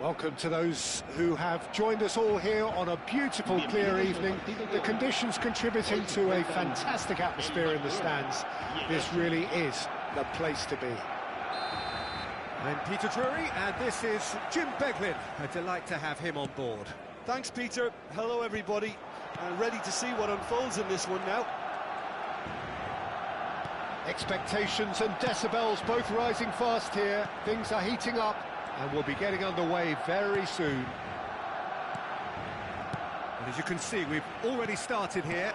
Welcome to those who have joined us all here on a beautiful, clear evening. The conditions contributing to a fantastic atmosphere in the stands. This really is the place to be. I'm Peter Drury, and this is Jim Beglin. A delight to have him on board. Thanks, Peter. Hello, everybody. And ready to see what unfolds in this one now. Expectations and decibels both rising fast here. Things are heating up, and we'll be getting underway very soon. And as you can see, we've already started here.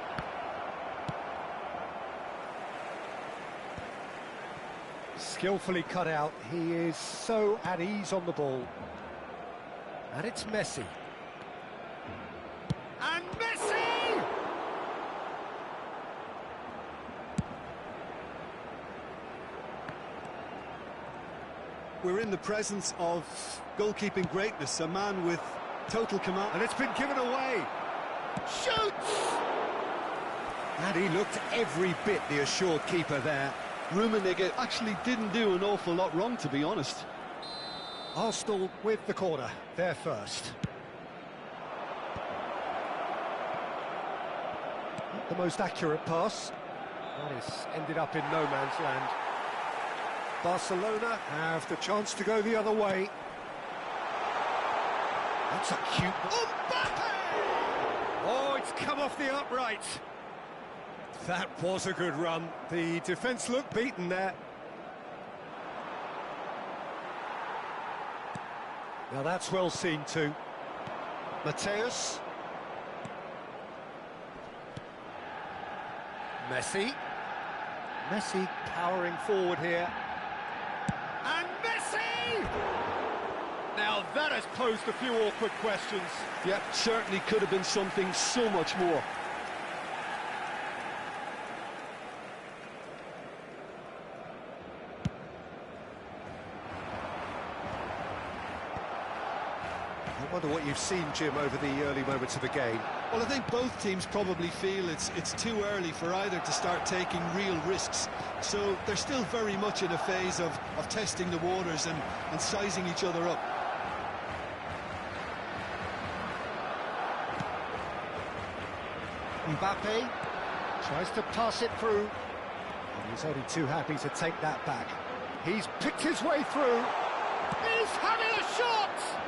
Skillfully cut out. He is so at ease on the ball. And it's Messi. And Messi! We're in the presence of goalkeeping greatness, a man with total command. And it's been given away. Shoots! And he looked every bit the assured keeper there. Rummenigge actually didn't do an awful lot wrong, to be honest. Arsenal with the corner, they're first. Not the most accurate pass. That has ended up in no man's land. Barcelona have the chance to go the other way. That's a cute... Mbappe! Oh, it's come off the upright. That was a good run. The defence looked beaten there. Now that's well seen too. Mateus. Messi. Messi powering forward here. And Messi! Now that has posed a few awkward questions. Yeah, certainly could have been something so much more. I wonder what you've seen, Jim, over the early moments of the game. Well, I think both teams probably feel it's too early for either to start taking real risks. So they're still very much in a phase of testing the waters and sizing each other up. Mbappe tries to pass it through. And he's only too happy to take that back. He's picked his way through. He's having a shot!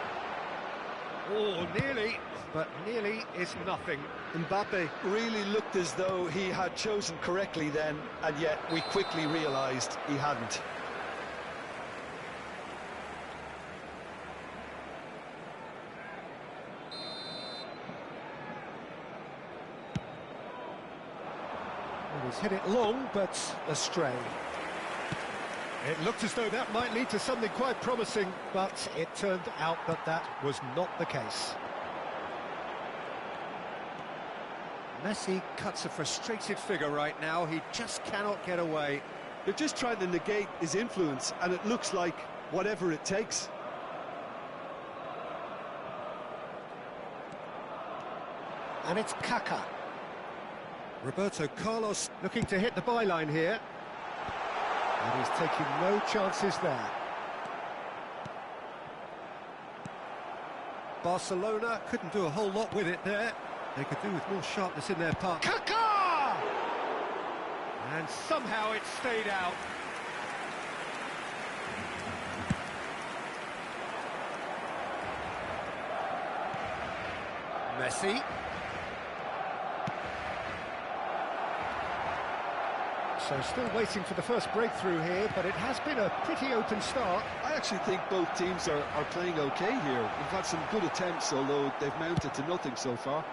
Oh, nearly, but nearly is nothing. Mbappe really looked as though he had chosen correctly then, and yet we quickly realised he hadn't. Well, he's hit it long, but astray. It looked as though that might lead to something quite promising, but it turned out that that was not the case. Messi cuts a frustrated figure right now. He just cannot get away. They're just trying to negate his influence, and it looks like whatever it takes. And it's Kaká. Roberto Carlos looking to hit the byline here. And he's taking no chances there. Barcelona couldn't do a whole lot with it there. They could do with more sharpness in their part. Kaká! And somehow it stayed out. Messi. So still waiting for the first breakthrough here, but it has been a pretty open start. I actually think both teams are playing okay here. We've had some good attempts, although they've mounted to nothing so far.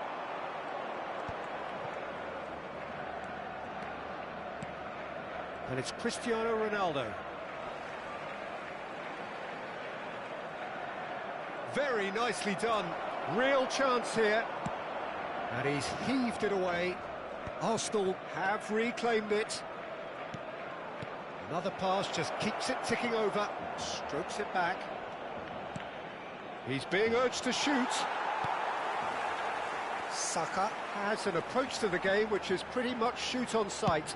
And it's Cristiano Ronaldo. Very nicely done. Real chance here. And he's heaved it away. Arsenal have reclaimed it. Another pass just keeps it ticking over. Strokes it back. He's being urged to shoot. Saka has an approach to the game which is pretty much shoot on sight.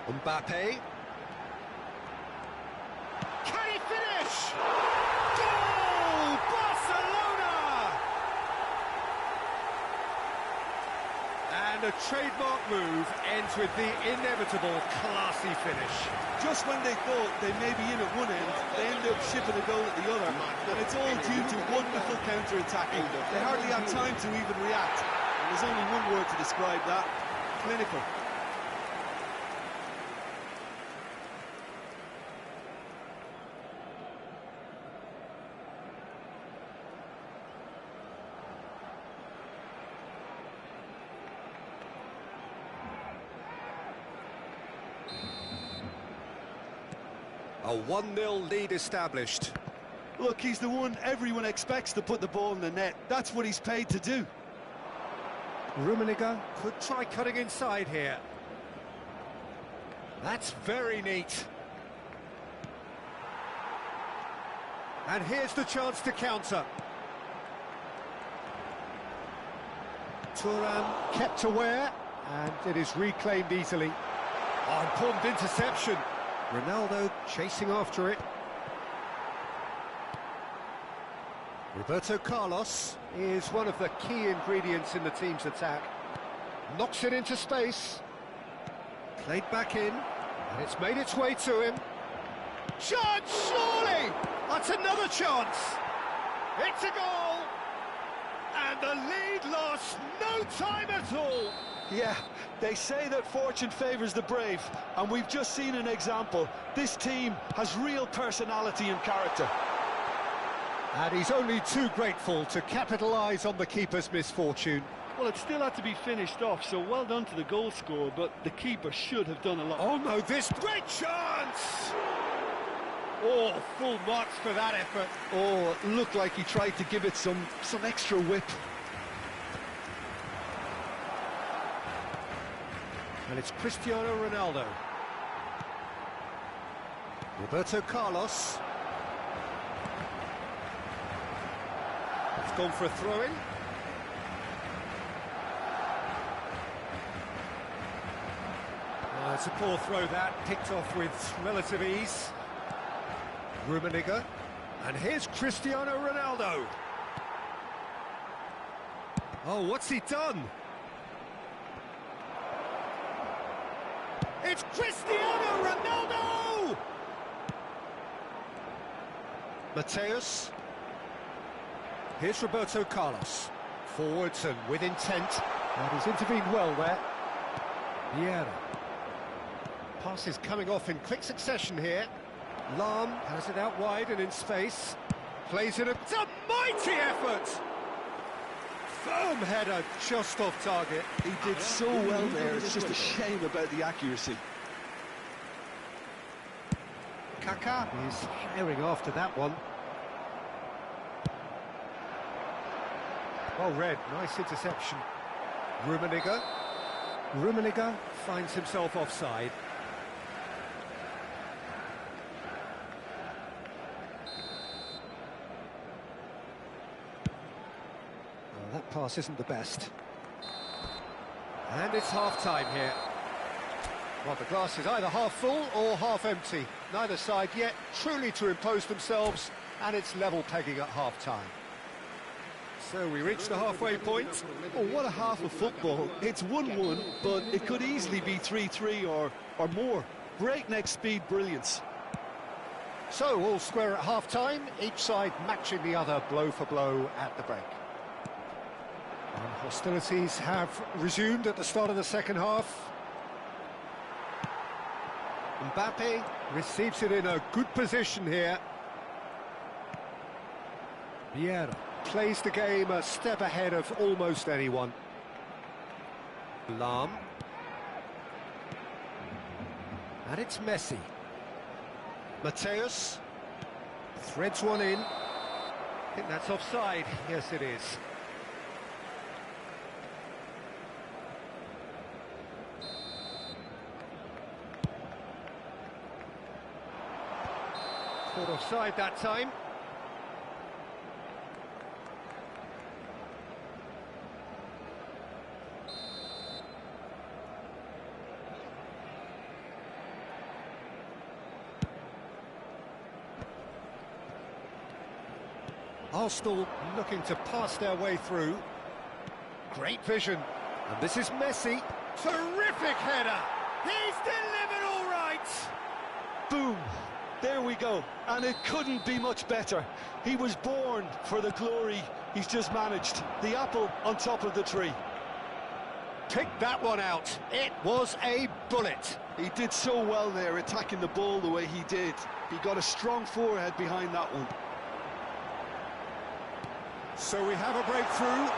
Mbappe. Can he finish? Goal! Barcelona! And a trademark move ends with the inevitable classy finish. Just when they thought they may be in at one end, they end up shipping a goal at the other, and it's all due to wonderful counter-attacking. They hardly had time to even react. There's only one word to describe that: clinical. A 1-0 lead established. Look, he's the one everyone expects to put the ball in the net. That's what he's paid to do. Rummenigge could try cutting inside here. That's very neat. And here's the chance to counter. Thuram kept aware, and it is reclaimed easily. Oh, important interception. Ronaldo chasing after it. Roberto Carlos is one of the key ingredients in the team's attack. Knocks it into space. Played back in, and it's made its way to him. Chance, surely! That's another chance! It's a goal! And the lead lost no time at all! Yeah, they say that fortune favours the brave, and we've just seen an example. This team has real personality and character. And he's only too grateful to capitalise on the keeper's misfortune. Well, it still had to be finished off, so well done to the goal scorer, but the keeper should have done a lot. Oh no, this great chance! Oh, full marks for that effort. Oh, it looked like he tried to give it some extra whip. And it's Cristiano Ronaldo. Roberto Carlos. It's gone for a throw-in. It's a poor throw that, picked off with relative ease. Rummenigge. And here's Cristiano Ronaldo. Oh, what's he done? It's Cristiano Ronaldo! Mateus. Here's Roberto Carlos. Forwards and with intent. And he's intervened well there. Vieira. Passes coming off in quick succession here. Lahm has it out wide and in space. Plays it. It's a mighty effort! Firm header just off target. He did so well there, it's just a shame about the accuracy. Kaká is herring after that one. Well read, nice interception. Rummenigge. Rummenigge finds himself offside. Well, that pass isn't the best. And it's half-time here. Well, the glass is either half full or half empty. Neither side yet truly to impose themselves, and it's level pegging at half-time. So we reach the halfway point. Oh, what a half of football. It's 1-1, but it could easily be 3-3 or more. Breakneck speed brilliance. So all square at half-time, each side matching the other blow for blow at the break. And hostilities have resumed at the start of the second half. Mbappe receives it in a good position here. Vieira plays the game a step ahead of almost anyone. Lahm. And it's Messi. Mateus threads one in. I think that's offside. Yes, it is. Caught offside that time. Arsenal looking to pass their way through. Great vision. And this is Messi. Terrific header. He's delivered all right. Boom. There we go. And it couldn't be much better. He was born for the glory he's just managed. The apple on top of the tree. Pick that one out. It was a bullet. He did so well there, attacking the ball the way he did. He got a strong forehead behind that one. So we have a breakthrough.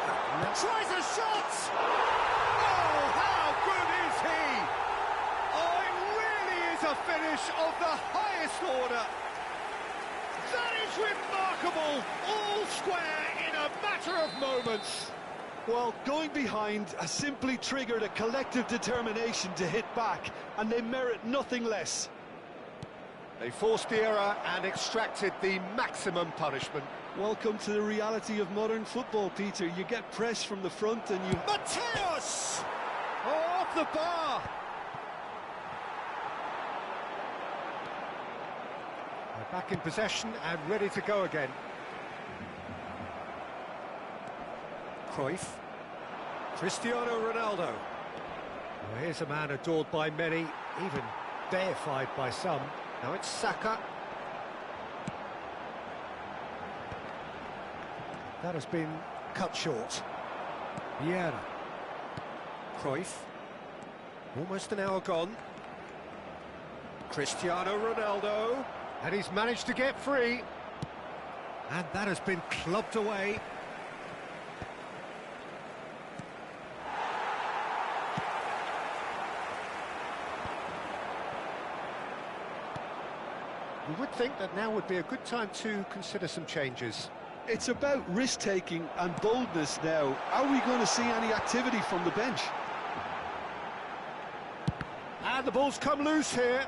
Tries a shot! Oh, how good is he? Oh, it really is a finish of the highest order. That is remarkable. All square in a matter of moments. Well, going behind has simply triggered a collective determination to hit back, and they merit nothing less. They forced the error and extracted the maximum punishment. Welcome to the reality of modern football, Peter. You get press from the front and you... Matthäus! Oh, off the bar! They're back in possession and ready to go again. Cruyff. Cristiano Ronaldo. Well, here's a man adored by many, even deified by some. Now it's Saka. That has been cut short. Vieira. Cruyff. Almost an hour gone. Cristiano Ronaldo. And he's managed to get free. And that has been clubbed away. You would think that now would be a good time to consider some changes. It's about risk-taking and boldness now. Are we going to see any activity from the bench? And the ball's come loose here.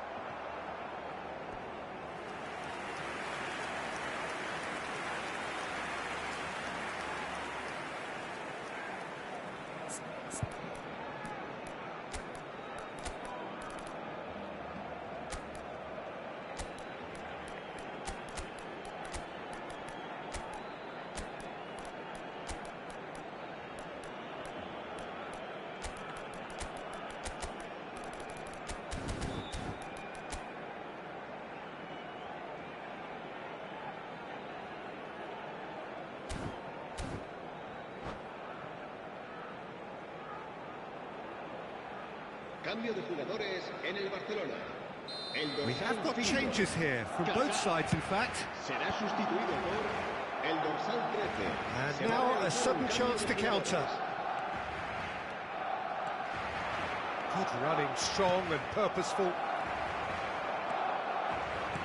Cambio de jugadores en el Barcelona. We have got changes here from both sides, in fact. Será sustituido por el dorsal 13. And now a sudden chance to counter. Good running, strong and purposeful.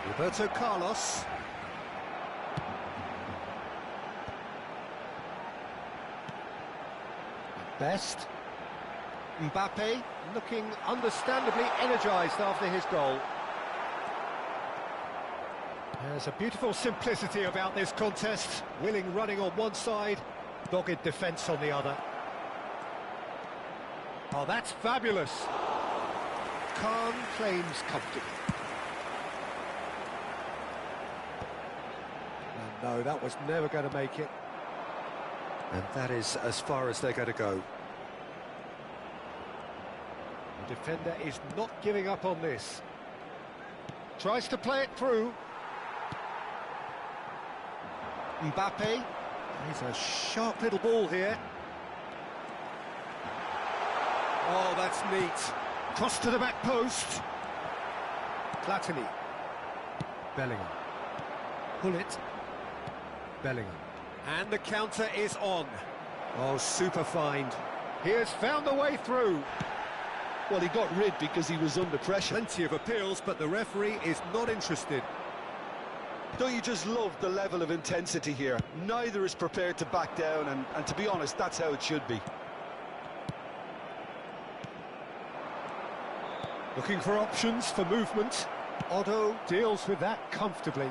Roberto Carlos. Best. Mbappe looking understandably energised after his goal. There's a beautiful simplicity about this contest. Willing running on one side, dogged defence on the other. Oh, that's fabulous. Khan claims comfortably. And no, that was never going to make it. And that is as far as they're going to go. The defender is not giving up on this. Tries to play it through. Mbappe. He's a sharp little ball here. Oh, that's neat. Cross to the back post. Platini. Bellingham. Pullet. Bellingham. And the counter is on. Oh, super find. He has found the way through. Well, he got rid because he was under pressure. Plenty of appeals, but the referee is not interested. Don't you just love the level of intensity here? Neither is prepared to back down, and to be honest, that's how it should be. Looking for options for movement. Otto deals with that comfortably.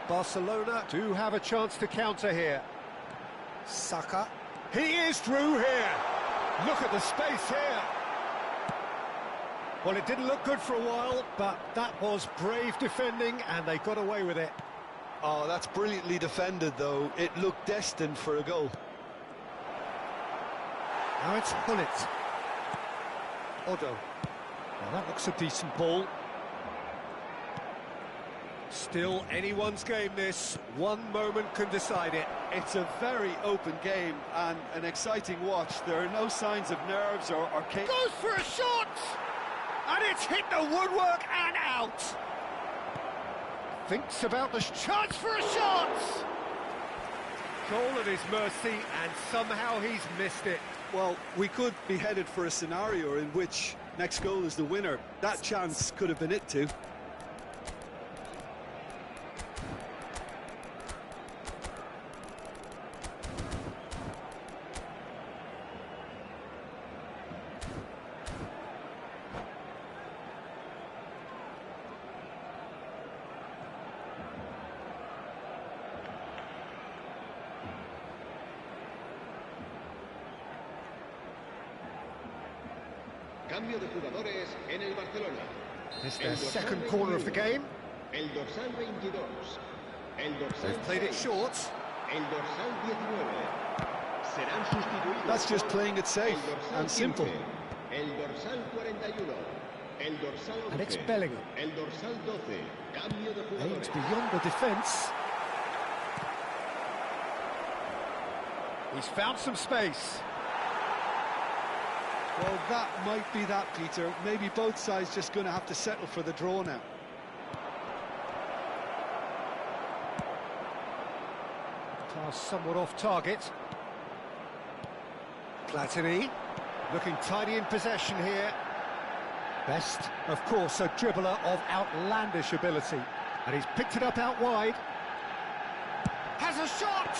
Barcelona do have a chance to counter here. Saka. He is through here. Look at the space here. Well, it didn't look good for a while, but that was brave defending, and they got away with it. Oh, that's brilliantly defended, though. It looked destined for a goal. Now it's Gullit. Odo. Well, that looks a decent ball. Still anyone's game, this. One moment can decide it. It's a very open game and an exciting watch. There are no signs of nerves or Goes for a shot! And it's hit the woodwork and out. Thinks about the chance for a shot! Goal at his mercy, and somehow he's missed it. Well, we could be headed for a scenario in which next goal is the winner. That chance could have been it too. Cambio de jugadores en el Barcelona. It's their second corner of the game. El dorsal 22. El dorsal They've played it 6. short. El dorsal 19. Serán sustituidos. That's just por playing it safe el dorsal and simple. 15, El dorsal 41. El dorsal 11. And it's Bellingham. El dorsal 12. Cambio de Aims jugadores. beyond the defence. He's found some space. Well, that might be that, Peter. Maybe both sides just going to have to settle for the draw now. Pass somewhat off target. Platini looking tidy in possession here. Best, of course, a dribbler of outlandish ability. And he's picked it up out wide. Has a shot!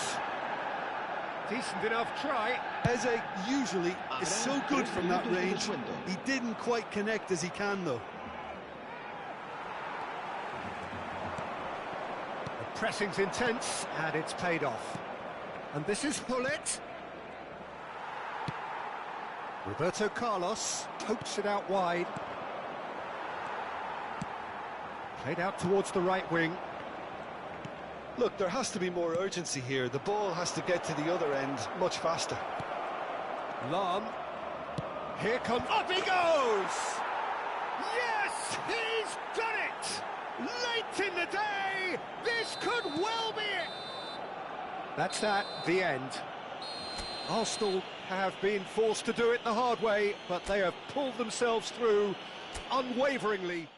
Decent enough try. Eze usually is so good from that range. He didn't quite connect as he can, though. The pressing's intense, and it's paid off. And this is Gullit. Roberto Carlos pokes it out wide. Played out towards the right wing. Look, there has to be more urgency here. The ball has to get to the other end much faster. Lahm. Here comes... Up he goes! Yes! He's done it! Late in the day! This could well be it! That's that, the end. Arsenal have been forced to do it the hard way, but they have pulled themselves through unwaveringly.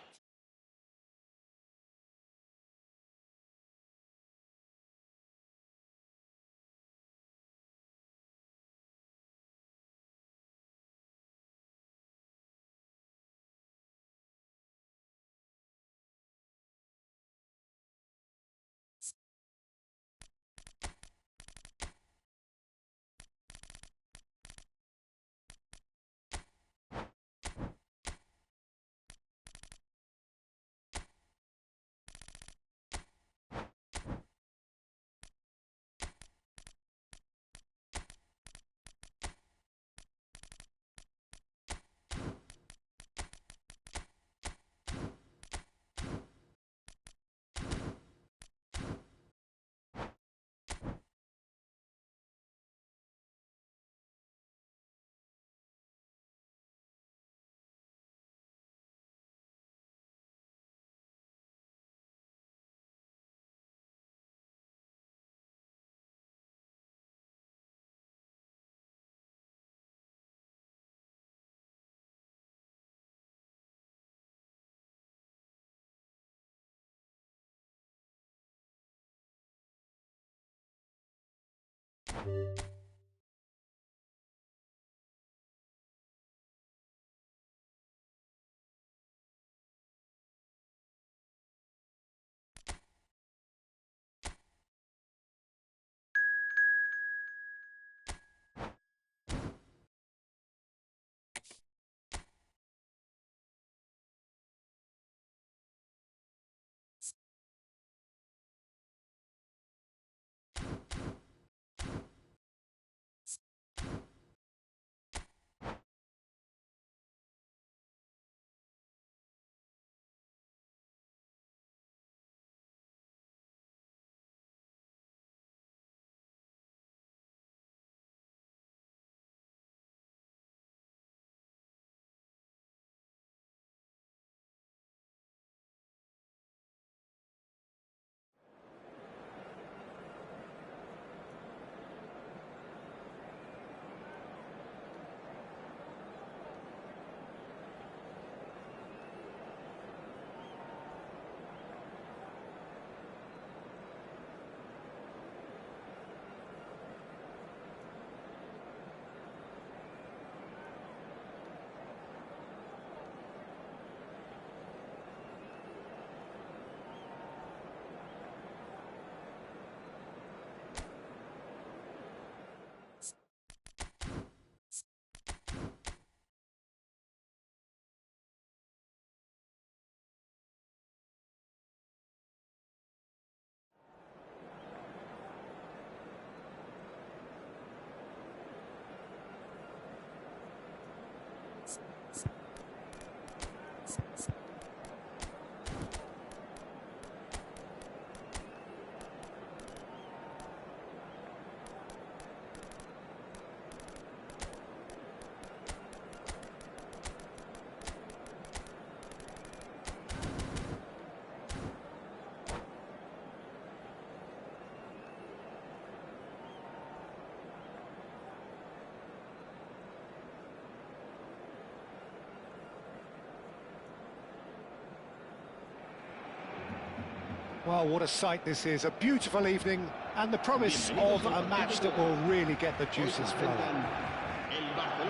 Well, what a sight this is. A beautiful evening and the promise of a match that will really get the juices flowing.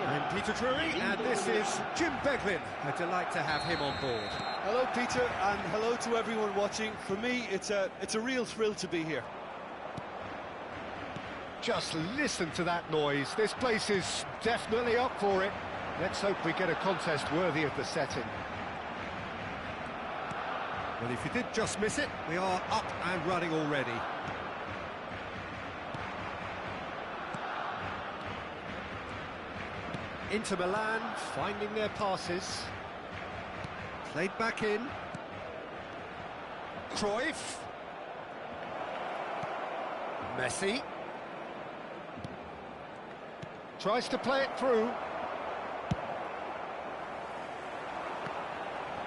I'm Peter Drury, and this is Jim Beglin. A delight to have him on board. Hello, Peter, and hello to everyone watching. For me, it's a real thrill to be here. Just listen to that noise. This place is definitely up for it. Let's hope we get a contest worthy of the setting. Well, if you did just miss it, we are up and running already. Inter Milan finding their passes. Played back in. Cruyff. Messi. Tries to play it through.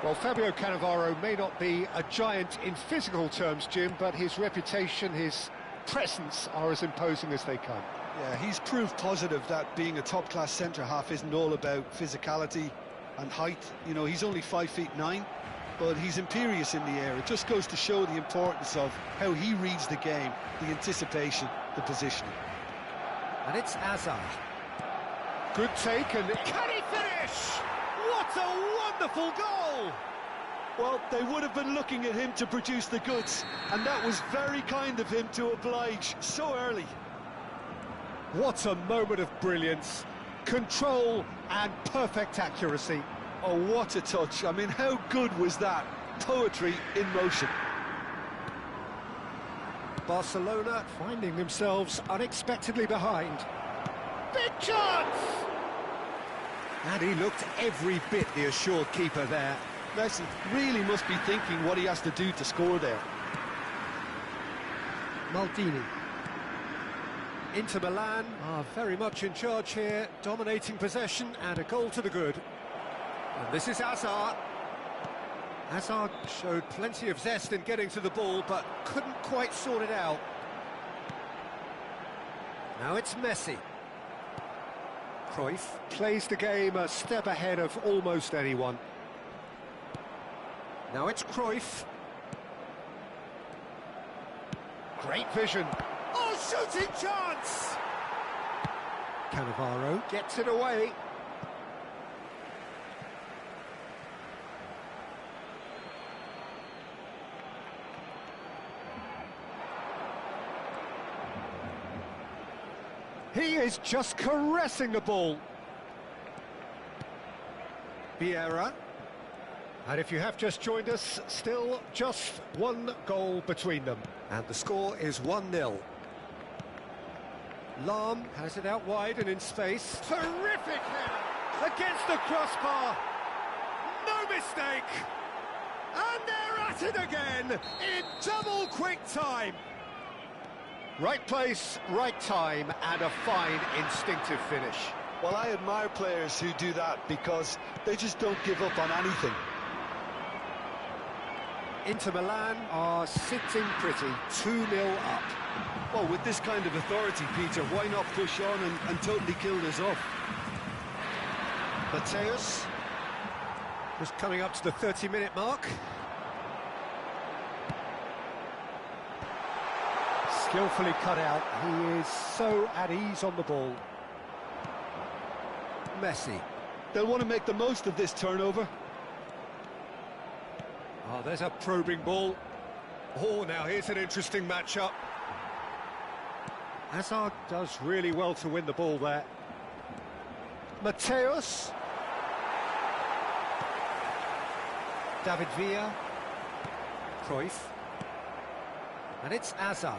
Well, Fabio Cannavaro may not be a giant in physical terms, Jim, but his reputation, his presence are as imposing as they come. Yeah, he's proof positive that being a top-class centre-half isn't all about physicality and height. You know, he's only 5'9", but he's imperious in the air. It just goes to show the importance of how he reads the game, the anticipation, the positioning. And it's Hazard. Good take, and Can he finish? What a wonderful goal! Well, they would have been looking at him to produce the goods, and that was very kind of him to oblige so early. what a moment of brilliance, control and perfect accuracy. Oh, what a touch. I mean, how good was that? Poetry in motion. Barcelona finding themselves unexpectedly behind. Big chance! And he looked every bit the assured keeper there. Messi really must be thinking what he has to do to score there. Maldini. Inter Milan are very much in charge here, dominating possession and a goal to the good. And this is Hazard. Hazard showed plenty of zest in getting to the ball, but couldn't quite sort it out. Now it's Messi. Cruyff plays the game a step ahead of almost anyone. Now it's Cruyff. Great vision. Oh, shooting chance! Cannavaro gets it away. He is just caressing the ball. Vieira. And if you have just joined us, still just one goal between them. And the score is 1-0. Lahm has it out wide and in space. Terrific header against the crossbar. No mistake. And they're at it again in double quick time. Right place, right time, and a fine instinctive finish. Well, I admire players who do that because they just don't give up on anything. Inter Milan are sitting pretty, 2-0 up. Well, with this kind of authority, Peter, why not push on and totally kill this off? Mateus, just coming up to the 30-minute mark. Skillfully cut out, he is so at ease on the ball. Messi. They'll want to make the most of this turnover. Oh, there's a probing ball. Oh, now here's an interesting matchup. Hazard does really well to win the ball there. Mateus. David Villa. Cruyff. And it's Hazard.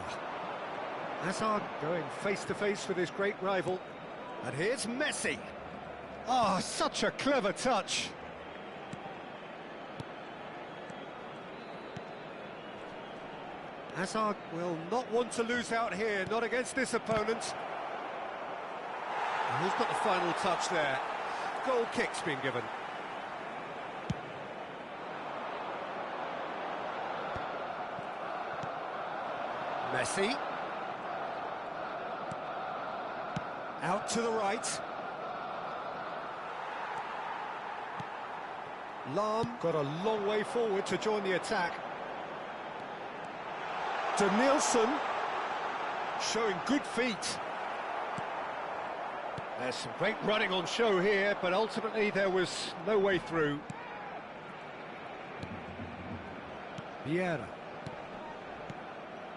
Hazard going face-to-face with his great rival. And here's Messi. Oh, such a clever touch. Hazard will not want to lose out here, not against this opponent. And who's got the final touch there? Goal kick's been given. Messi. Out to the right. Lahm got a long way forward to join the attack. Denilson showing good feet. There's some great running on show here, but ultimately there was no way through. Vieira.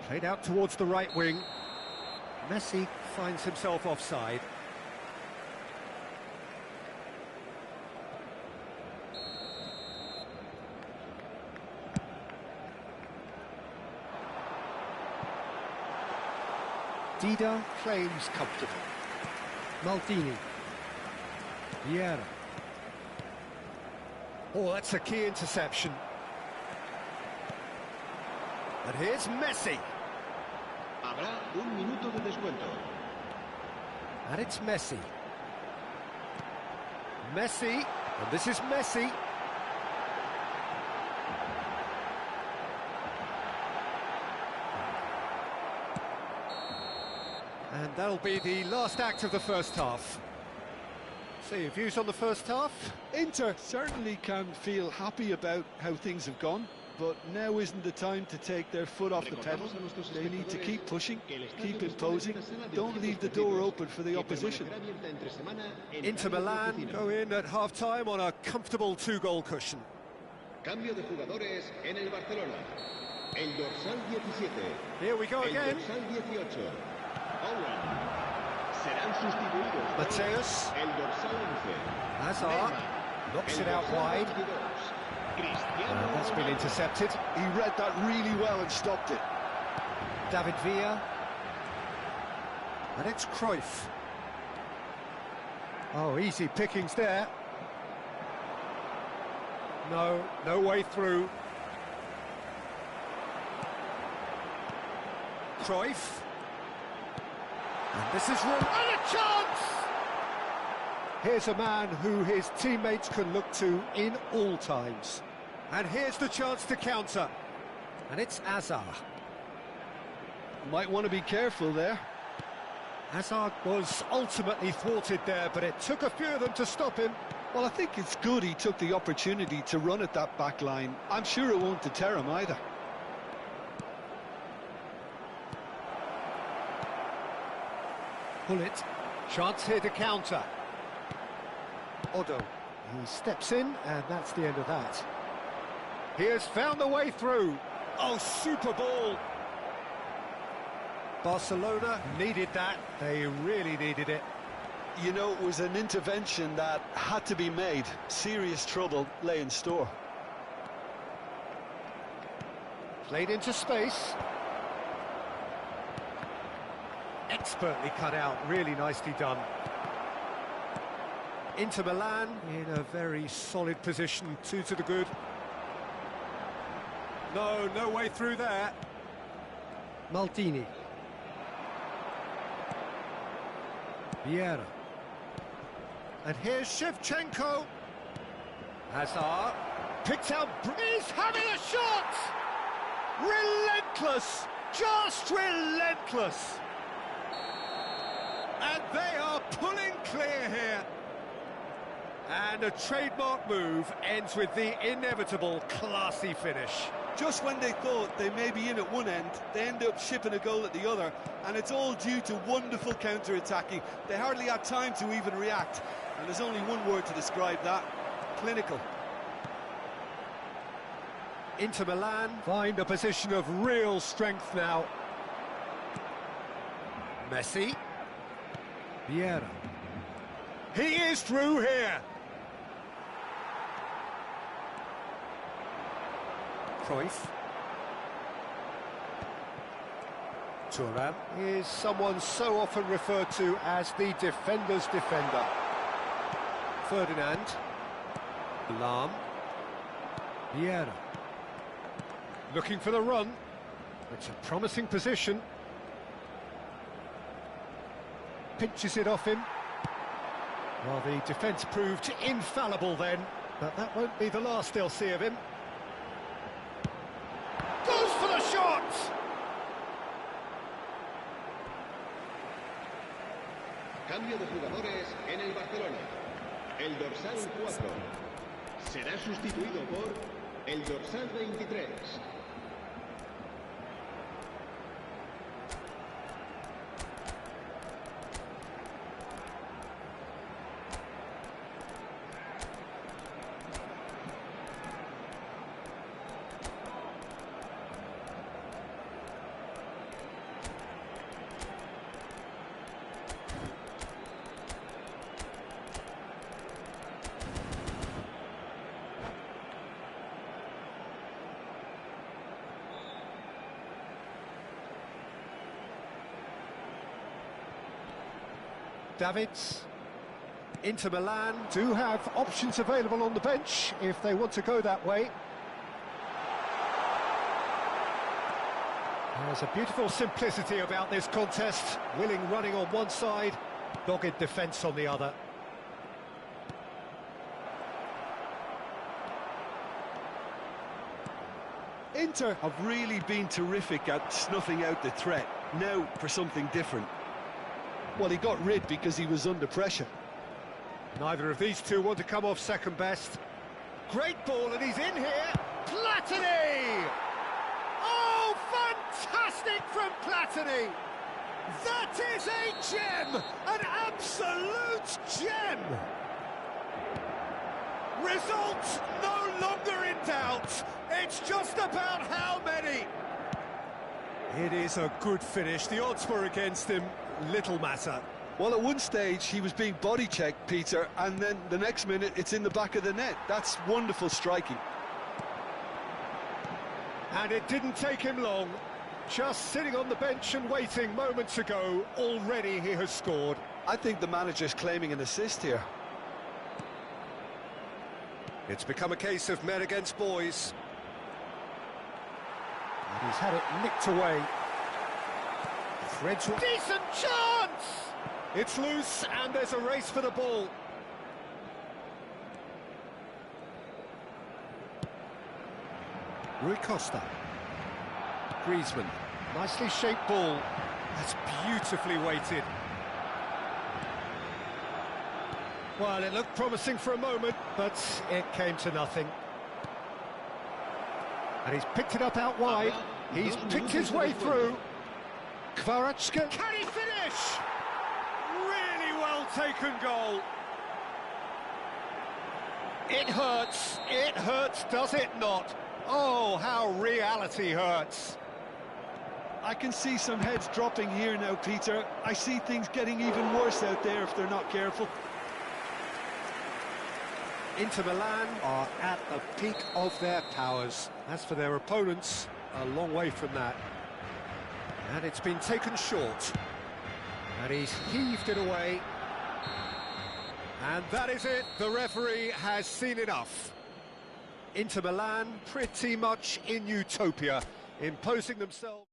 Played out towards the right wing. Messi finds himself offside. Dida claims comfortable. Maldini. Vieira. Oh, that's a key interception. And here's Messi. Habrá un minuto de descuento. And it's Messi. Messi, and this is Messi. And that'll be the last act of the first half. So your views on the first half? Inter certainly can feel happy about how things have gone, but now isn't the time to take their foot off the pedal. They need to keep pushing, keep imposing, don't leave the door open for the opposition. Inter Milan go in at half-time on a comfortable two-goal cushion. Cambio de jugadores en el Barcelona. El dorsal 17. Here we go again. El dorsal 18. Owen. Serán sustituidos. Mateus. El dorsal 11. Hazard knocks it out wide. That's been intercepted. He read that really well and stopped it. David Villa. And it's Cruyff. Oh, easy pickings there. No way through. Cruyff. And this is room. And a chance! Here's a man who his teammates can look to in all times. And here's the chance to counter. And it's Hazard. Might want to be careful there. Hazard was ultimately thwarted there, but it took a few of them to stop him. Well, I think it's good he took the opportunity to run at that back line. I'm sure it won't deter him either. Bullet. Chance here to counter. Odo. He steps in, and that's the end of that. He has found the way through. Oh, super ball. Barcelona needed that. They really needed it. You know, it was an intervention that had to be made. Serious trouble lay in store. Played into space. Expertly cut out, really nicely done. Inter Milan in a very solid position, 2 to the good. No way through there. Maldini. Vieira. And here's Shevchenko. Hazard. Picked out. He's having a shot! Relentless! Just relentless! And they are pulling clear here. And a trademark move ends with the inevitable classy finish. Just when they thought they may be in at one end, they end up shipping a goal at the other, and it's all due to wonderful counter-attacking. They hardly had time to even react, and there's only one word to describe that: clinical. Inter Milan find a position of real strength now. Messi. Vieira. He is through here. Cruyff. Thuram is someone so often referred to as the defender's defender. Ferdinand. Lahm. Vieira. Looking for the run. It's a promising position. Pinches it off him. Well, the defence proved infallible then, but that won't be the last they'll see of him. Goes for the shot! Cambio de jugadores en el Barcelona. El dorsal 4 será sustituido por el dorsal 23. Davids. Inter Milan do have options available on the bench if they want to go that way. There's a beautiful simplicity about this contest. Willing running on one side, dogged defence on the other. Inter have really been terrific at snuffing out the threat. Now for something different. Well, he got rid because he was under pressure. Neither of these two want to come off second best. Great ball, and he's in here. Platini! Oh, fantastic from Platini! That is a gem! An absolute gem! Results no longer in doubt. It's just about how many. It is a good finish. The odds were against him. Little matter. Well, at one stage he was being body checked, Peter, and then the next minute it's in the back of the net. That's wonderful striking. And it didn't take him long. Just sitting on the bench and waiting moments ago, already he has scored. I think the manager's claiming an assist here. It's become a case of men against boys. And he's had it nicked away. Threads... Decent chance! It's loose, and there's a race for the ball. Rui Costa. Griezmann. Nicely shaped ball. That's beautifully weighted. Well, it looked promising for a moment, but it came to nothing. And he's picked it up out wide. He's picked his way through. Kvaratskhelia. Can he finish? Really well taken goal. It hurts, does it not? Oh, how reality hurts. I can see some heads dropping here now, Peter. I see things getting even worse out there if they're not careful. Inter Milan are at the peak of their powers. As for their opponents, a long way from that. And it's been taken short. And he's heaved it away. And that is it. The referee has seen enough. Inter Milan pretty much in utopia, imposing themselves.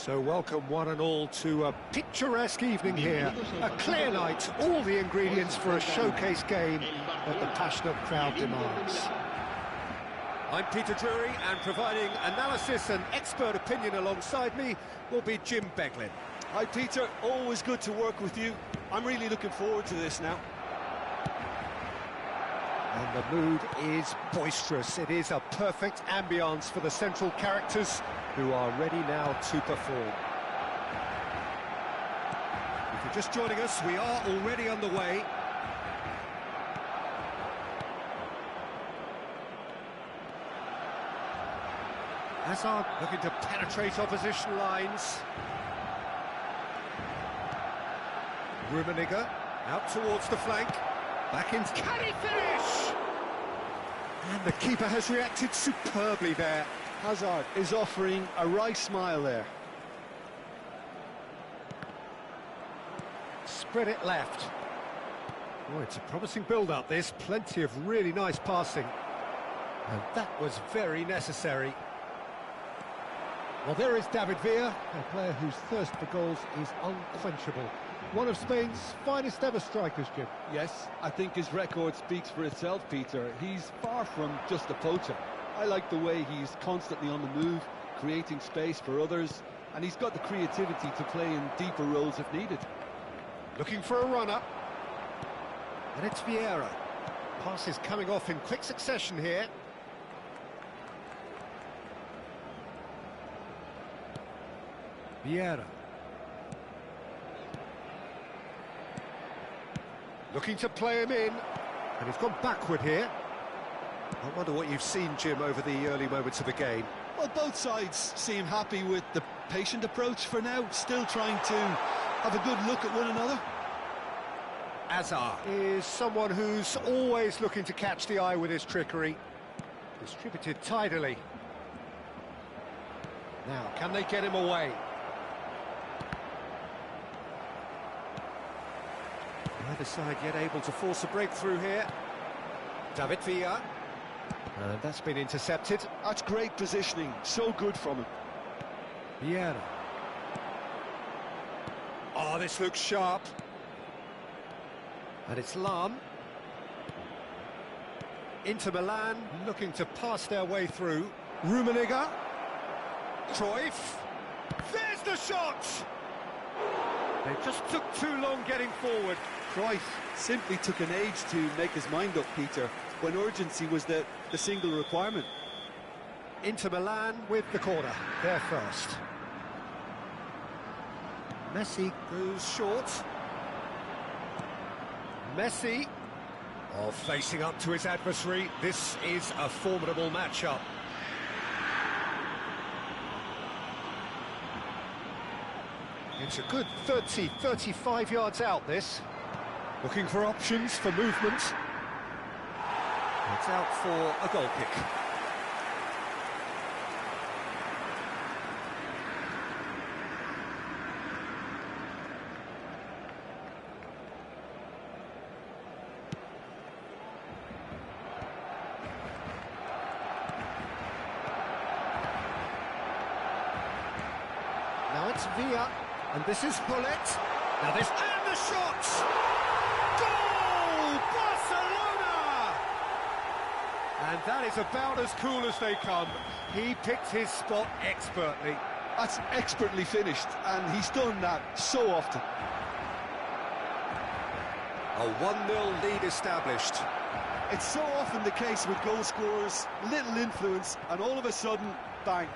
So welcome one and all to a picturesque evening here. A clear night, all the ingredients for a showcase game that the passionate crowd demands. I'm Peter Drury, and providing analysis and expert opinion alongside me will be Jim Beglin. Hi Peter, always good to work with you. I'm really looking forward to this now. And the mood is boisterous. It is a perfect ambience for the central characters who are ready now to perform. If you're just joining us, we are already underway. Hazard looking to penetrate opposition lines. Rummenigge out towards the flank. Back in. Can he finish? And the keeper has reacted superbly there. Hazard is offering a wry smile there. Spread it left. Oh, it's a promising build-up, this. Plenty of really nice passing. And that was very necessary. Well, there is David Villa, a player whose thirst for goals is unquenchable. One of Spain's finest ever strikers, Jim. Yes, I think his record speaks for itself, Peter. He's far from just a poacher. I like the way he's constantly on the move, creating space for others, and he's got the creativity to play in deeper roles if needed. Looking for a runner. And it's Vieira. Passes coming off in quick succession here. Vieira. Looking to play him in. And he's gone backward here. I wonder what you've seen, Jim, over the early moments of the game. Well, both sides seem happy with the patient approach for now, still trying to have a good look at one another. Hazard is someone who's always looking to catch the eye with his trickery. Distributed tidily. Now, can they get him away? Neither side yet able to force a breakthrough here. David Villa. And that's been intercepted. That's great positioning, so good from him. Vieira. Oh, this looks sharp. And it's Lahm. Inter Milan looking to pass their way through. Rummenigge. Cruyff. There's the shot! They just took too long getting forward. Cruyff simply took an age to make his mind up, Peter, when urgency was the single requirement. Inter Milan with the corner, they're first. Messi goes short. Messi, facing up to his adversary. This is a formidable matchup. It's a good 30, 35 yards out, this. Looking for options for movement. It's out for a goal kick. Now it's Villa, and this is Bullet. Now this, and the shot! Goal! Barcelona! And that is about as cool as they come. He picked his spot expertly. That's expertly finished, and he's done that so often. A 1-0 lead established. It's so often the case with goal scorers, little influence, and all of a sudden, bang.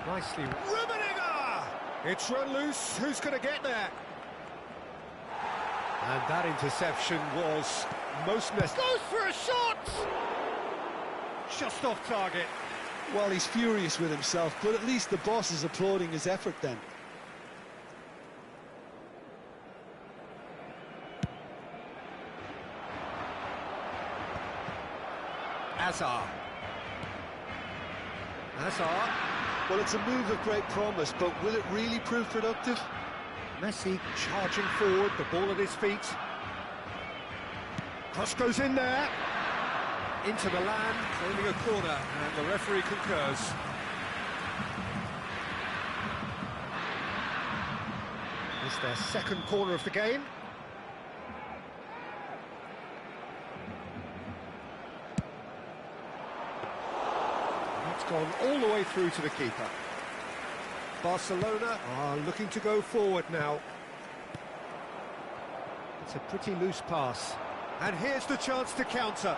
Nicely. Rummenigge! It's run loose. Who's going to get there? And that interception was most necessary. Goes for a shot! Just off target. Well, he's furious with himself, but at least the boss is applauding his effort then. Hazard. Well, it's a move of great promise, but will it really prove productive? Messi charging forward, the ball at his feet. Cross goes in there. Inter Milan claiming a corner, and the referee concurs. It's their second corner of the game. It's gone all the way through to the keeper. Barcelona are looking to go forward now. It's a pretty loose pass. And here's the chance to counter.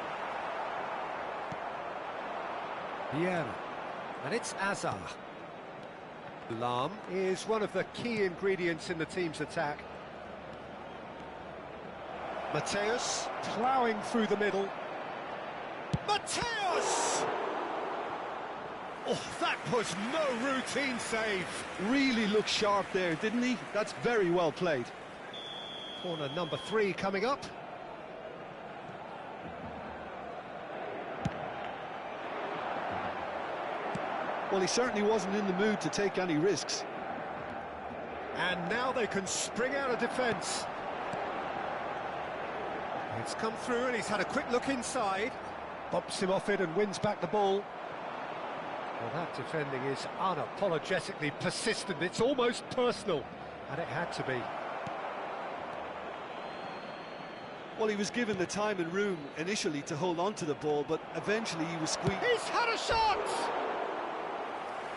Vieira. And it's Azar. Lahm is one of the key ingredients in the team's attack. Mateus ploughing through the middle. Mateus! Oh, that was no routine save. Really looked sharp there, didn't he? That's very well played. Corner number 3 coming up. Well, he certainly wasn't in the mood to take any risks. And now they can spring out of defence. It's come through and he's had a quick look inside. Bumps him off it and wins back the ball. Well, that defending is unapologetically persistent. It's almost personal, and it had to be. Well, he was given the time and room initially to hold on to the ball, but eventually he was squeezed. He's had a shot!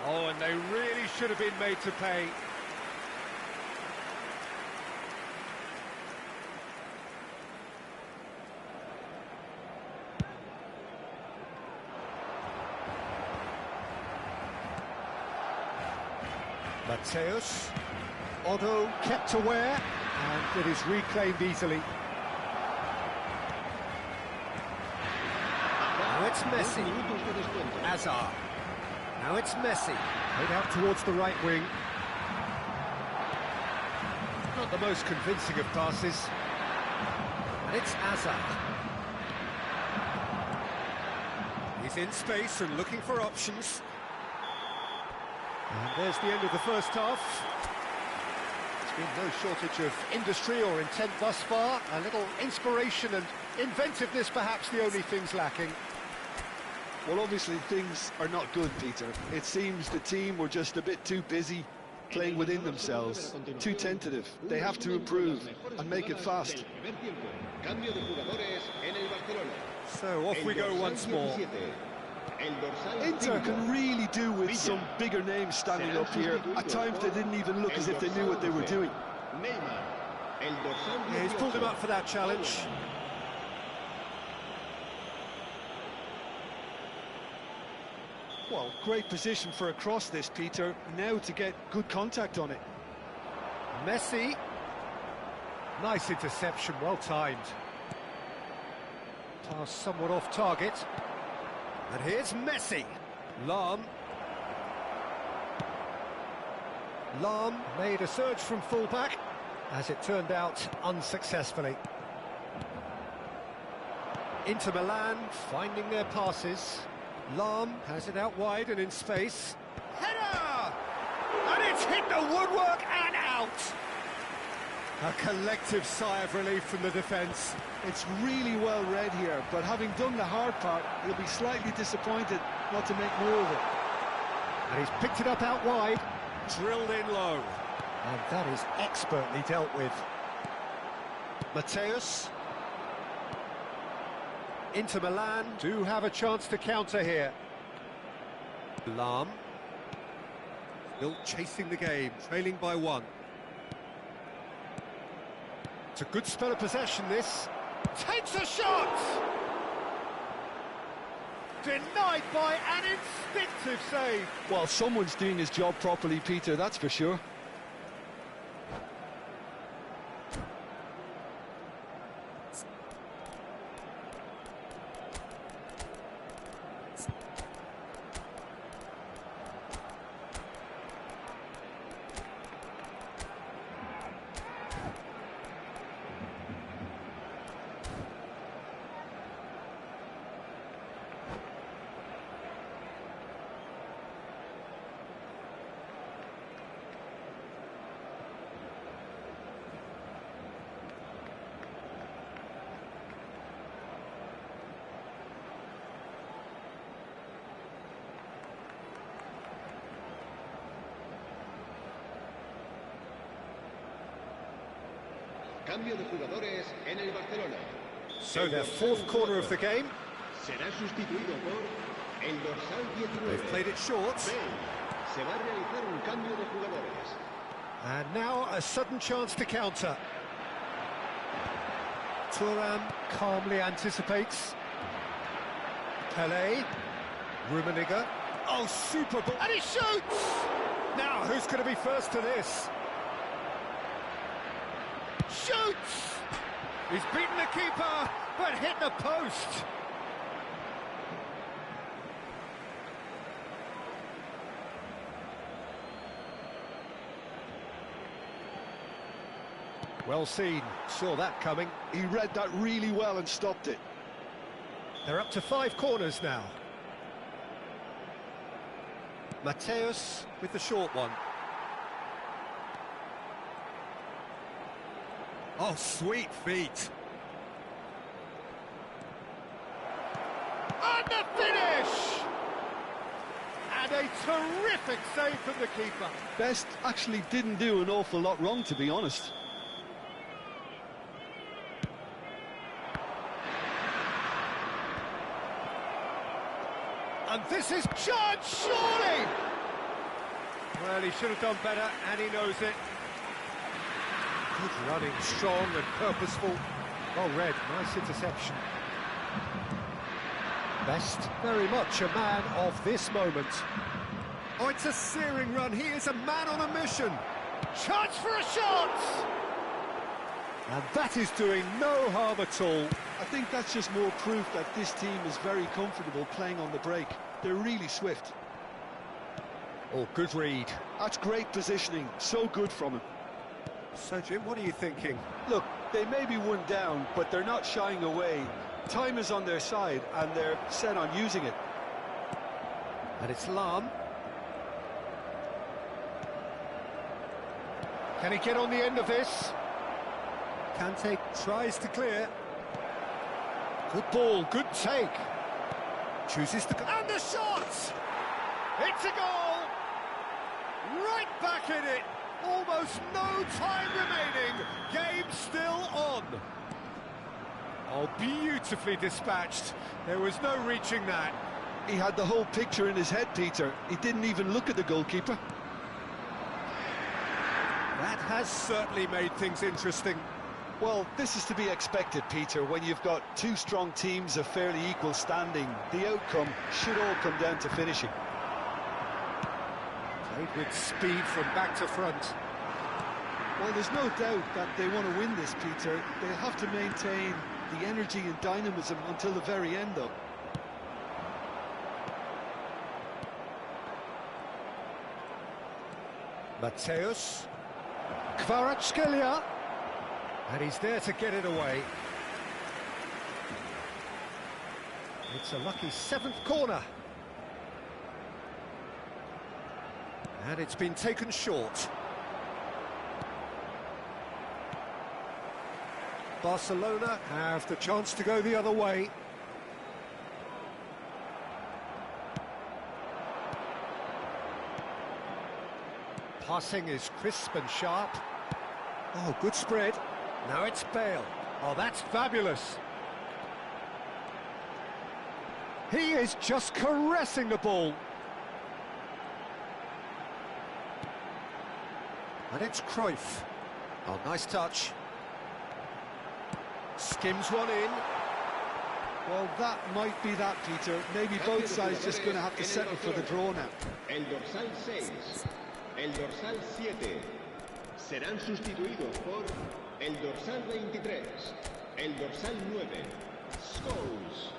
Oh, and they really should have been made to pay. Mateus, Otto kept aware, and it is reclaimed easily. Now it's Messi. Azar. Now it's Messi. Played out towards the right wing. Not the most convincing of passes. And it's Azar. He's in space and looking for options. And there's the end of the first half. There's been no shortage of industry or intent thus far. A little inspiration and inventiveness, perhaps the only things lacking. Well, obviously things are not good, Peter. It seems the team were just a bit too busy playing within themselves, too tentative. They have to improve and make it fast. So off we go once more. Inter can really do with some bigger names standing up here. At times they didn't even look as if they knew what they were doing. Yeah, he's pulled him up for that challenge. Well, great position for a cross this, Peter. Now to get good contact on it. Messi. Nice interception, well timed. Pass somewhat off target. And here's Messi. Lahm made a surge from fullback, as it turned out unsuccessfully. Inter Milan finding their passes. Lahm has it out wide and in space. Header! And it's hit the woodwork and out! A collective sigh of relief from the defence. It's really well read here, but having done the hard part, he'll be slightly disappointed not to make more of it. And he's picked it up out wide, drilled in low. And that is expertly dealt with. Mateus. Inter Milan do have a chance to counter here. Lahm. Still chasing the game, trailing by 1. It's a good spell of possession, this. Takes a shot! Denied by an instinctive save. Well, someone's doing his job properly, Peter, that's for sure. Cambio de jugadores en el Barcelona. So their fourth corner of the game. Será sustituido por el dorsal 19. They've played it short. Bale. Se va a realizar un cambio de jugadores. And now a sudden chance to counter. Thuram calmly anticipates. Pelé. Rummenigge. Oh, super ball. And he shoots! Now, who's going to be first to this? Shoots! He's beaten the keeper, but hit the post. Well seen, saw that coming. He read that really well and stopped it. They're up to 5 corners now. Mateus with the short one. Oh, sweet feet. And the finish! And a terrific save from the keeper. Best actually didn't do an awful lot wrong, to be honest. And this is judged, surely! Well, he should have done better, and he knows it. Good running, strong and purposeful. Well read, nice interception. Best, very much a man of this moment. Oh, it's a searing run. He is a man on a mission. Chance for a shot! And that is doing no harm at all. I think that's just more proof that this team is very comfortable playing on the break. They're really swift. Oh, good read. That's great positioning, so good from him. So, Jim, what are you thinking? Look, they may be one down, but they're not shying away. Time is on their side, and they're set on using it. And it's Lahm. Can he get on the end of this? Kante tries to clear. Good ball, good take. Chooses to... And the shot! It's a goal! Right back in it! Almost no time remaining. Game still on. Oh, beautifully dispatched. There was no reaching that. He had the whole picture in his head, Peter. He didn't even look at the goalkeeper. That has certainly made things interesting. Well, this is to be expected, Peter. When you've got two strong teams of fairly equal standing, the outcome should all come down to finishing. Played with speed from back to front. Well, there's no doubt that they want to win this, Peter. They'll have to maintain the energy and dynamism until the very end, though. Mateus. Kvaratskhelia. And he's there to get it away. It's a lucky 7th corner. And it's been taken short. Barcelona have the chance to go the other way. Passing is crisp and sharp. Oh, good spread. Now it's Bale. Oh, that's fabulous. He is just caressing the ball. And it's Cruyff. Oh, nice touch. Skims one in. Well, that might be that, Peter. Maybe both sides just going to have to settle for the draw now. El dorsal 6, el dorsal 7 serán sustituidos por el dorsal 23, el dorsal 9, Scholes.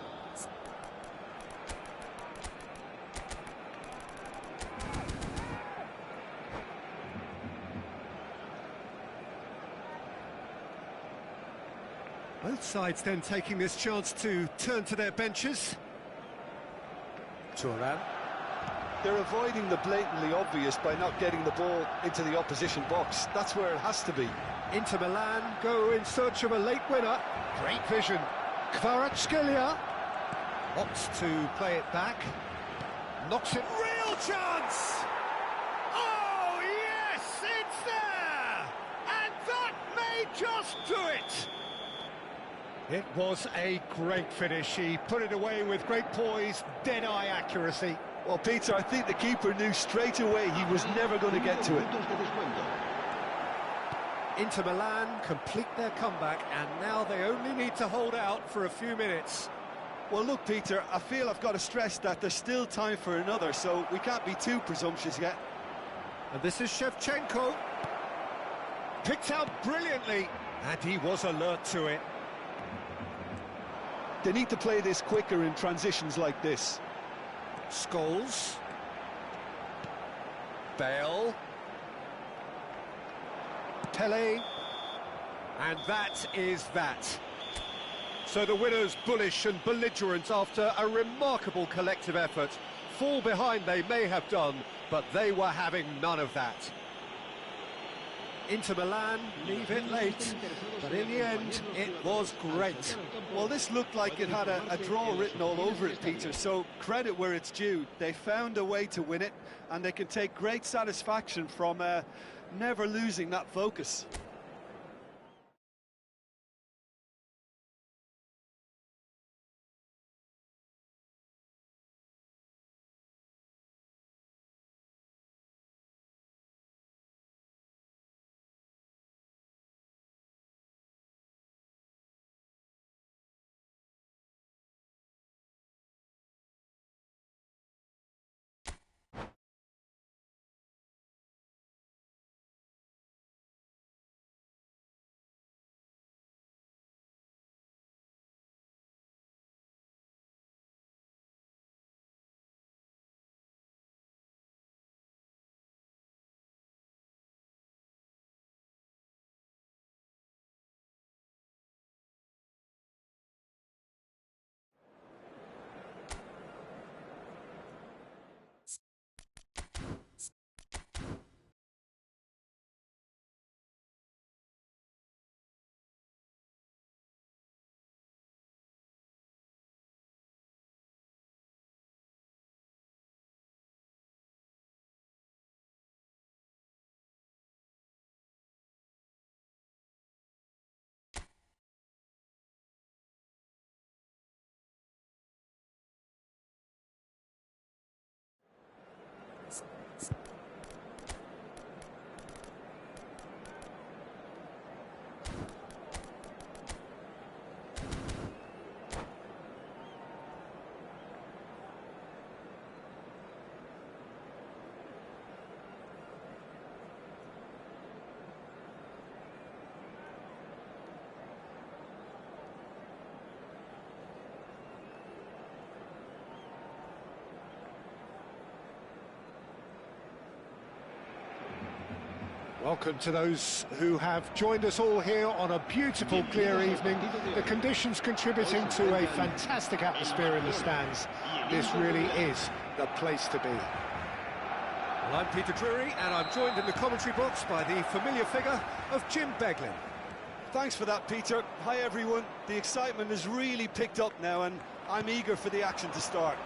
Both sides then taking this chance to turn to their benches. Thuram. They're avoiding the blatantly obvious by not getting the ball into the opposition box. That's where it has to be. Inter Milan go in search of a late winner. Great vision. Kvaratskhelia opts to play it back. Knocks it. Real chance! Oh, yes, it's there! And that made just do it! It was a great finish. He put it away with great poise, dead-eye accuracy. Well, Peter, I think the keeper knew straight away he was never going to get to it. Minutos de descuento. Inter Milan complete their comeback, and now they only need to hold out for a few minutes. Well, look, Peter, I feel I've got to stress that there's still time for another, so we can't be too presumptuous yet. And this is Shevchenko. Picked out brilliantly, and he was alert to it. They need to play this quicker in transitions like this. Scholes. Bale. Pele. And that is that. So the winners bullish and belligerent after a remarkable collective effort. Fall behind they may have done, but they were having none of that. Inter Milan leave it late, but in the end, it was great. Well, this looked like it had a draw written all over it, Peter, so credit where it's due. They found a way to win it, and they can take great satisfaction from never losing that focus. Welcome to those who have joined us all here on a beautiful, clear evening. The conditions contributing to a fantastic atmosphere in the stands. This really is the place to be. Well, I'm Peter Drury, and I'm joined in the commentary box by the familiar figure of Jim Beglin. Thanks for that, Peter. Hi, everyone. The excitement has really picked up now, and I'm eager for the action to start.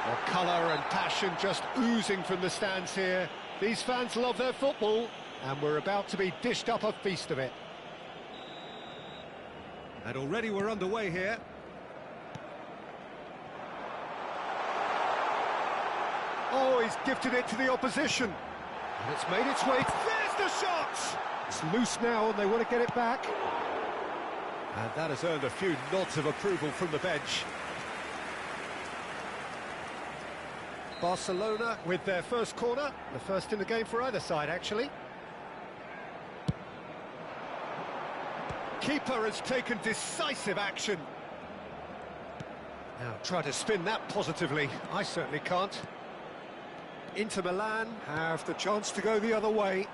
Well, colour and passion just oozing from the stands here. These fans love their football, and we're about to be dished up a feast of it. And already we're underway here. Oh, he's gifted it to the opposition. And it's made its way. There's the shot! It's loose now, and they want to get it back. And that has earned a few nods of approval from the bench. Barcelona with their first corner, the first in the game for either side, actually. Keeper has taken decisive action. Now try to spin that positively. I certainly can't. Inter Milan have the chance to go the other way.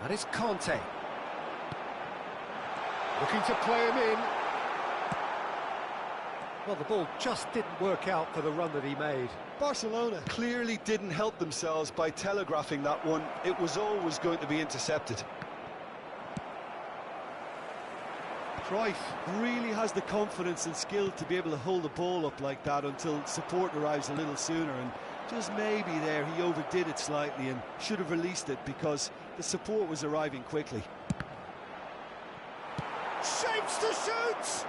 That is Conte. Looking to play him in. Well, the ball just didn't work out for the run that he made. Barcelona clearly didn't help themselves by telegraphing that one. It was always going to be intercepted. Cruyff really has the confidence and skill to be able to hold the ball up like that until support arrives a little sooner, and Just maybe there he overdid it slightly and should have released it because the support was arriving quickly. Shapes to shoot!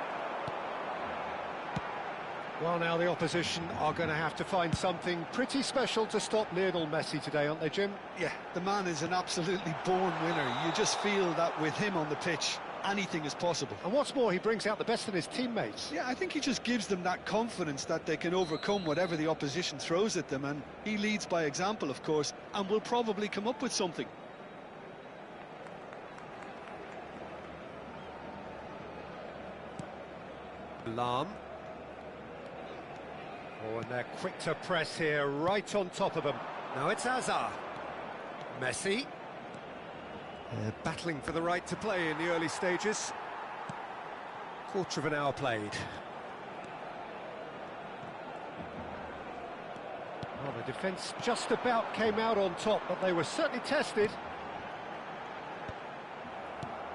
Well, now the opposition are going to have to find something pretty special to stop Lionel Messi today, aren't they, Jim? Yeah, the man is an absolutely born winner. You just feel that with him on the pitch, anything is possible. And what's more, he brings out the best in his teammates. Yeah, I think he just gives them that confidence that they can overcome whatever the opposition throws at them, and he leads by example, of course, and will probably come up with something. Lahm. Oh, and they're quick to press here, right on top of them. Now it's Hazard. Messi. They're battling for the right to play in the early stages. Quarter of an hour played. Well, the defence just about came out on top, but they were certainly tested.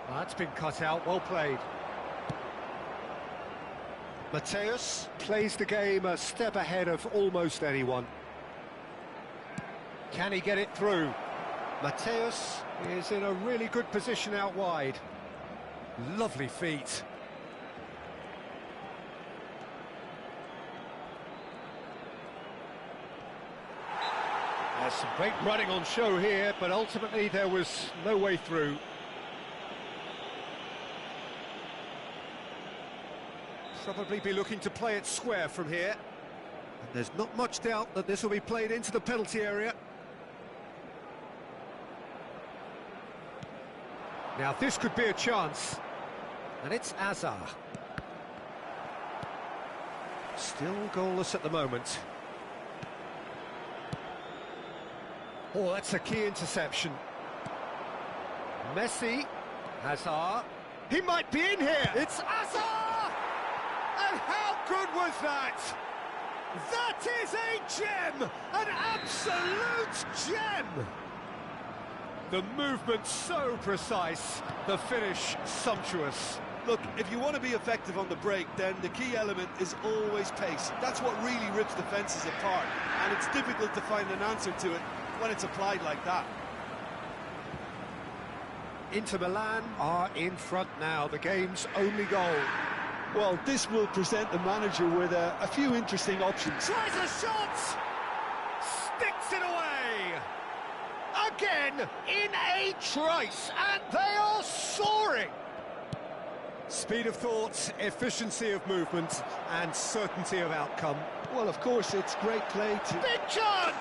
Well, that's been cut out, well played. Mateus plays the game a step ahead of almost anyone. Can he get it through? Mateus is in a really good position out wide. Lovely feet. There's some great running on show here, but ultimately there was no way through. Probably be looking to play it square from here. And there's not much doubt that this will be played into the penalty area. Now this could be a chance. And it's Hazard. Still goalless at the moment. Oh, that's a key interception. Messi. Hazard. He might be in here. It's Hazard! And how good was that? That is a gem! An absolute gem! The movement so precise, the finish sumptuous. Look, if you want to be effective on the break, then the key element is always pace. That's what really rips defences apart, and it's difficult to find an answer to it when it's applied like that. Inter Milan are in front now, the game's only goal. Well, this will present the manager with a few interesting options. Tries a shot! Sticks it away! Again, in a trice, and they are soaring! Speed of thought, efficiency of movement, and certainty of outcome. Well, of course, it's great play to... Big chance!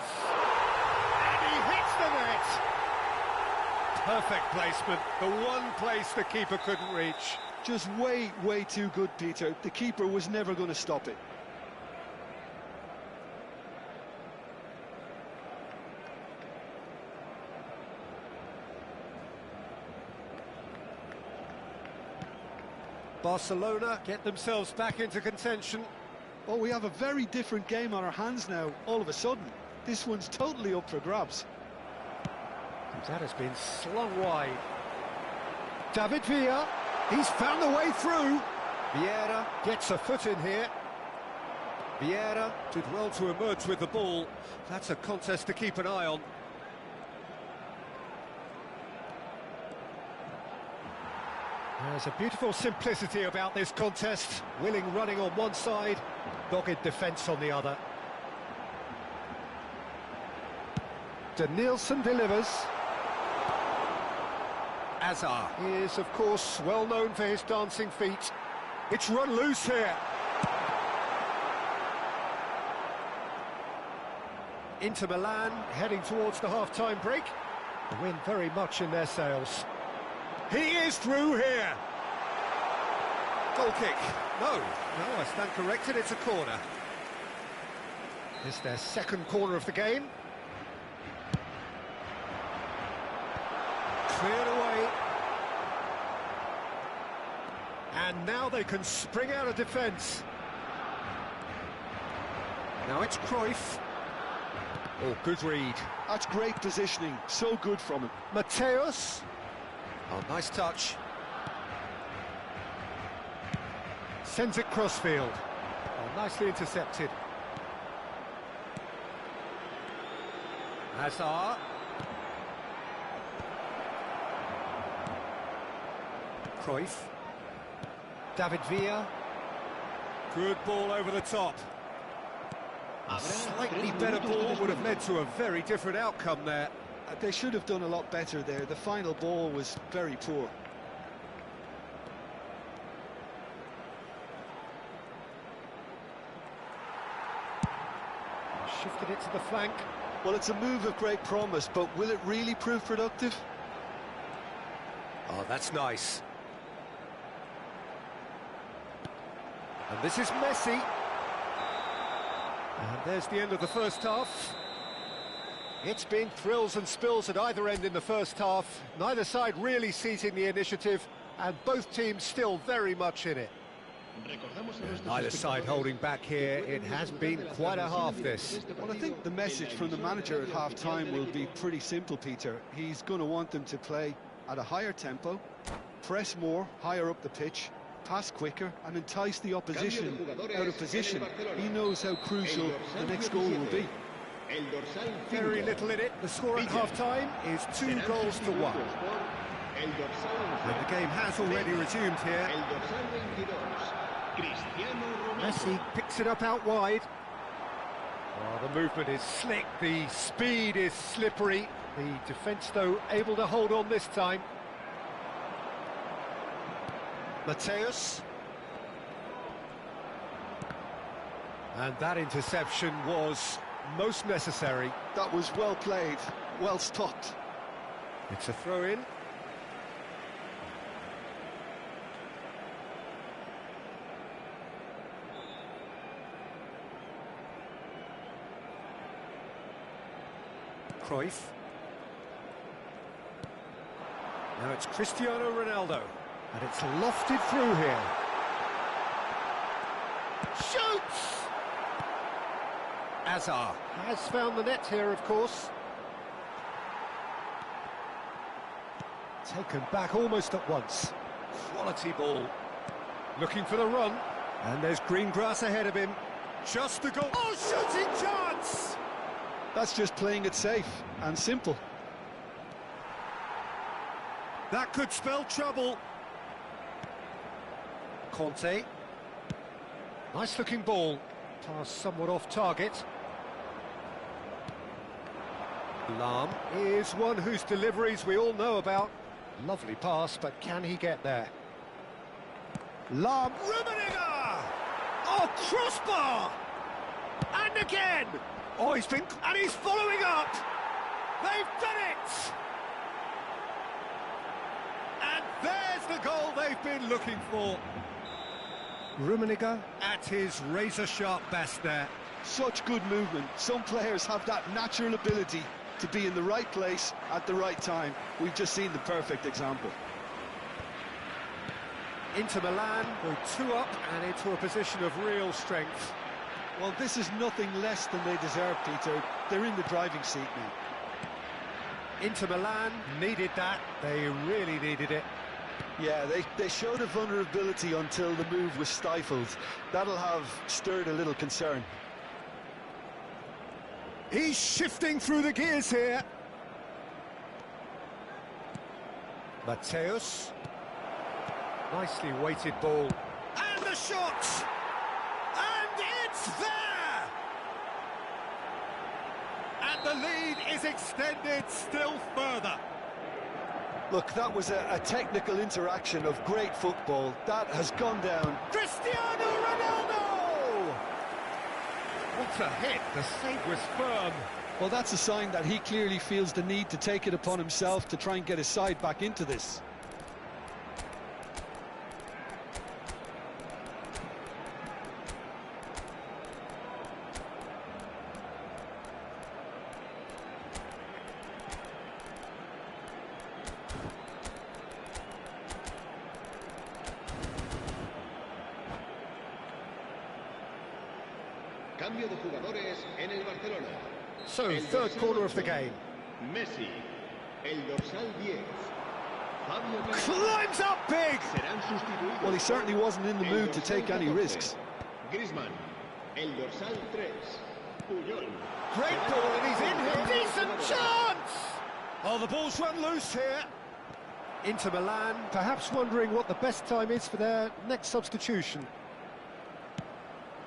And he hits the net! Perfect placement, the one place the keeper couldn't reach. Just way, way too good, Peter. The keeper was never going to stop it. Barcelona get themselves back into contention. Well, we have a very different game on our hands now, all of a sudden. This one's totally up for grabs. That has been slung wide. David Villa, he's found a way through. Vieira gets a foot in here. Vieira did well to emerge with the ball. That's a contest to keep an eye on. There's a beautiful simplicity about this contest. Willing running on one side, dogged defence on the other. Denilson delivers. Hazard is, of course, well known for his dancing feet. It's run loose here. Inter Milan heading towards the half-time break. The win very much in their sails. He is through here. Goal kick. No, I stand corrected, it's a corner. It's their second corner of the game. Cleared away. And now they can spring out of defence. Now it's Cruyff. Oh, good read. That's great positioning, so good from him. Mateus. Oh, nice touch. Sends it crossfield. Oh, nicely intercepted. Hazard. Cruyff. David Villa. Good ball over the top. A slightly better ball would have led to a very different outcome there. They should have done a lot better there. The final ball was very poor. Shifted it to the flank. Well, it's a move of great promise, but will it really prove productive? Oh, that's nice. And this is Messi. And there's the end of the first half. It's been thrills and spills at either end in the first half. Neither side really seizing the initiative, and both teams still very much in it. Neither side holding back here. It has been quite a half, this. Well, I think the message from the manager at half-time will be pretty simple, Peter. He's going to want them to play at a higher tempo, press more, higher up the pitch, pass quicker, and entice the opposition out of position. He knows how crucial the next goal will be. Very little in it. The score at half-time is 2-1. And the game has already resumed here. Messi picks it up out wide. Oh, the movement is slick, the speed is slippery. The defence, though, able to hold on this time. Matthäus. And that interception was most necessary. That was well played, well stopped. It's a throw-in. Cruyff. Now it's Cristiano Ronaldo, and it's lofted through here. Shoots! Hazard has found the net here, of course. Taken back almost at once. Quality ball. Looking for the run, and there's green grass ahead of him. Just the goal. Oh, shooting chance! That's just playing it safe and simple. That could spell trouble. Conte. Nice looking ball. Pass somewhat off target. Lahm is one whose deliveries we all know about. Lovely pass, but can he get there? Lahm. Rummenigge! Oh, crossbar! And again! Oh, he's following up! They've done it! And there's the goal they've been looking for. Rummenigge at his razor-sharp best there. Such good movement. Some players have that natural ability to be in the right place at the right time. We've just seen the perfect example. Inter Milan go 2 up and into a position of real strength. Well, this is nothing less than they deserve, Peter. They're in the driving seat now. Inter Milan needed that. They really needed it. Yeah, they showed a vulnerability until the move was stifled. That'll have stirred a little concern. He's shifting through the gears here. Matthäus. Nicely weighted ball. And the shot! And it's there! And the lead is extended still further. Look, that was a technical interaction of great football. That has gone down. Cristiano Ronaldo! What a hit, the save was firm. Well, that's a sign that he clearly feels the need to take it upon himself to try and get his side back into this. Cambio de jugadores en el Barcelona. So, third quarter of the game. Messi, el dorsal 10. Fabio Climbs up big! serán sustituidos. Well, he certainly wasn't in the El mood to dorsal take any 14. risks. Griezmann, el dorsal 3. Puyol. Great ball, and he's in here. Decent chance! Oh, the ball's run loose here. Inter Milan, perhaps wondering what the best time is for their next substitution.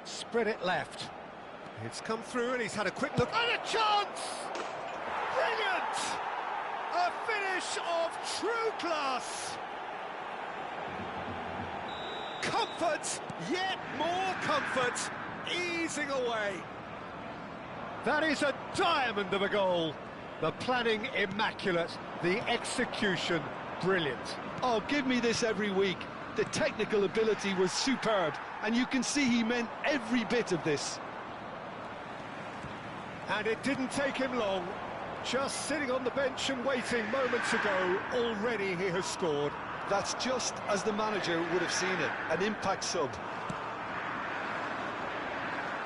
Spread it left. It's come through, and he's had a quick look. And a chance! Brilliant! A finish of true class. Comfort, yet more comfort, easing away. That is a diamond of a goal. The planning immaculate, the execution brilliant. Oh, give me this every week. The technical ability was superb, and you can see he meant every bit of this. And it didn't take him long. Just sitting on the bench and waiting moments ago, already he has scored. That's just as the manager would have seen it, an impact sub.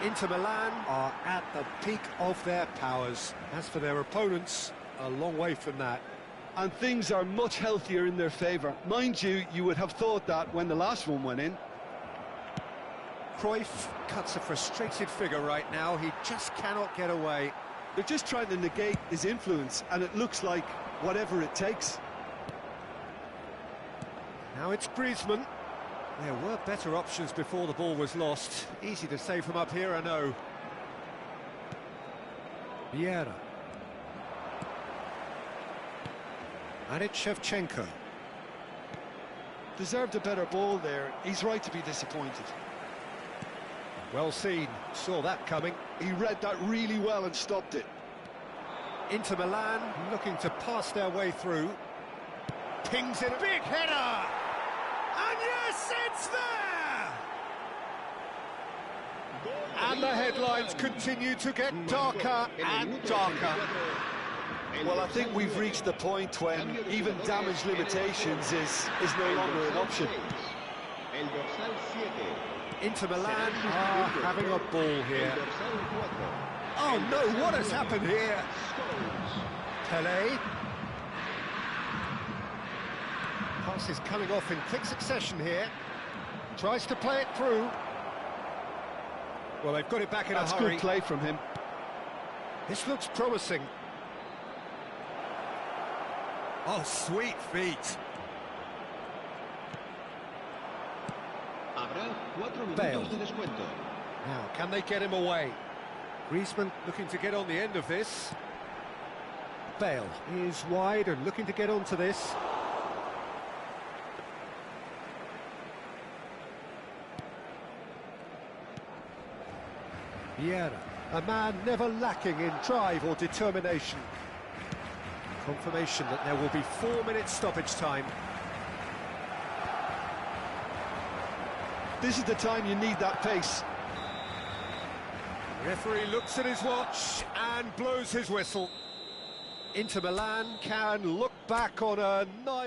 Inter Milan are at the peak of their powers. As for their opponents, a long way from that. And things are much healthier in their favour. Mind you, you would have thought that when the last one went in. Cruyff cuts a frustrated figure right now. He just cannot get away. They're just trying to negate his influence, and it looks like whatever it takes. Now it's Griezmann. There were better options before the ball was lost. Easy to say from up here, I know. Vieira. And it's Shevchenko. Deserved a better ball there. He's right to be disappointed. Well seen. Saw that coming. He read that really well and stopped it. Inter Milan looking to pass their way through. Pings in a big header! And yes, it's there! And the headlines continue to get darker and darker. Well, I think we've reached the point when even damage limitations is no longer an option. El dorsal 7. Inter Milan are having a ball here. Oh no, what has happened here? Pelé. Pass is coming off in quick succession here. Tries to play it through. Well, they've got it back in a hurry. That's good play from him. This looks promising. Oh, sweet feet. Habrá 4 Bale. minutos de descuento. Now, can they get him away? Griezmann looking to get on the end of this. Bale is wide and looking to get onto this. Vieira, a man never lacking in drive or determination. Confirmation that there will be 4 minutes stoppage time. This is the time you need that pace. Referee looks at his watch and blows his whistle. Inter Milan can look back on a nice